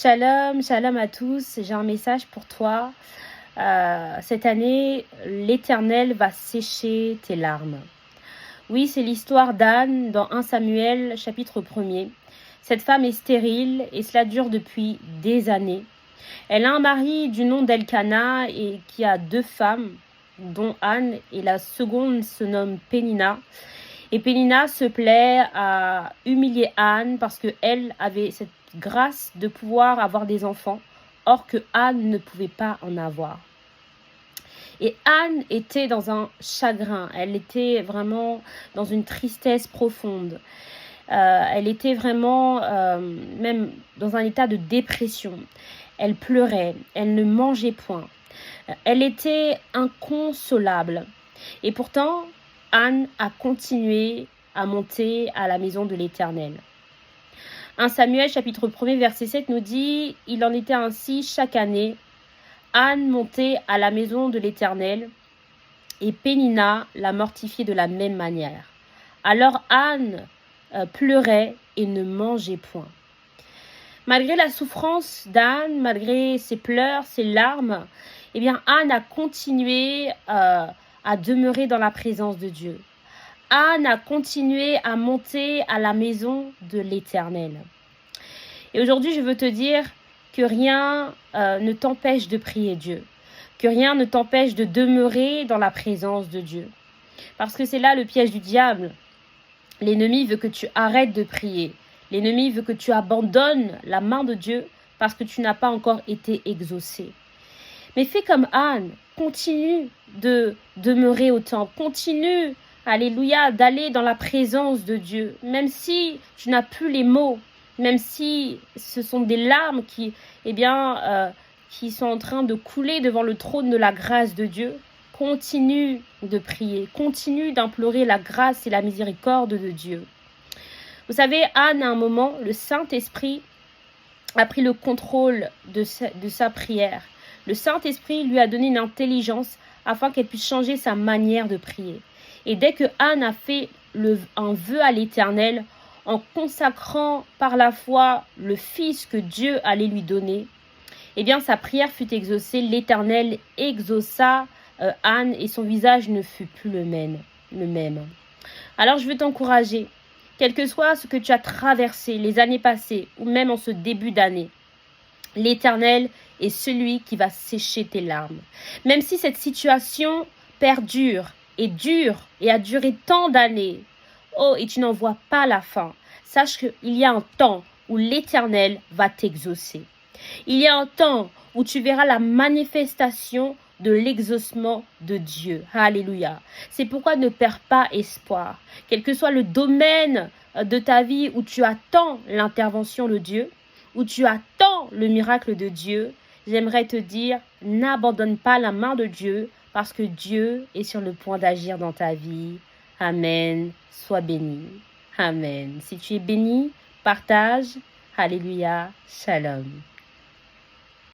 Shalom, shalom à tous. J'ai un message pour toi. Cette année, l'Éternel va sécher tes larmes. Oui, c'est l'histoire d'Anne dans 1 Samuel, chapitre 1er. Cette femme est stérile et cela dure depuis des années. Elle a un mari du nom d'Elkana et qui a 2 femmes, dont Anne, et la seconde se nomme Pénina. Et Pénina se plaît à humilier Anne parce qu'elle avait cette grâce de pouvoir avoir des enfants, or que Anne ne pouvait pas en avoir. Et Anne était dans un chagrin, elle était vraiment dans une tristesse profonde. Elle était vraiment même dans un état de dépression. Elle pleurait, elle ne mangeait point. Elle était inconsolable. Et pourtant, Anne a continué à monter à la maison de l'Éternel. 1 Samuel chapitre 1er verset 7 nous dit « Il en était ainsi chaque année. Anne montait à la maison de l'Éternel et Pénina la mortifiait de la même manière. Alors Anne pleurait et ne mangeait point. » Malgré la souffrance d'Anne, malgré ses pleurs, ses larmes, eh bien Anne a continué à demeurer dans la présence de Dieu. Anne a continué à monter à la maison de l'Éternel. Et aujourd'hui, je veux te dire que rien ne t'empêche de prier Dieu, que rien ne t'empêche de demeurer dans la présence de Dieu. Parce que c'est là le piège du diable. L'ennemi veut que tu arrêtes de prier. L'ennemi veut que tu abandonnes la main de Dieu parce que tu n'as pas encore été exaucé. Mais fais comme Anne, continue de demeurer au temple, continue, alléluia, d'aller dans la présence de Dieu, même si tu n'as plus les mots, même si ce sont des larmes qui sont en train de couler devant le trône de la grâce de Dieu. Continue de prier, continue d'implorer la grâce et la miséricorde de Dieu. Vous savez, Anne, à un moment, le Saint-Esprit a pris le contrôle de sa prière. Le Saint-Esprit lui a donné une intelligence afin qu'elle puisse changer sa manière de prier. Et dès que Anne a fait un vœu à l'Éternel, en consacrant par la foi le Fils que Dieu allait lui donner, eh bien sa prière fut exaucée. L'Éternel exauça Anne et son visage ne fut plus le même. Alors je veux t'encourager, quel que soit ce que tu as traversé les années passées ou même en ce début d'année, l'Éternel est celui qui va sécher tes larmes. Même si cette situation perdure et dure et a duré tant d'années, oh, et tu n'en vois pas la fin, sache qu'il y a un temps où l'Éternel va t'exaucer. Il y a un temps où tu verras la manifestation de l'exaucement de Dieu. Alléluia. C'est pourquoi ne perds pas espoir. Quel que soit le domaine de ta vie où tu attends l'intervention de Dieu, où tu attends le miracle de Dieu, j'aimerais te dire, n'abandonne pas la main de Dieu parce que Dieu est sur le point d'agir dans ta vie. Amen. Sois béni. Amen. Si tu es béni, partage. Alléluia. Shalom.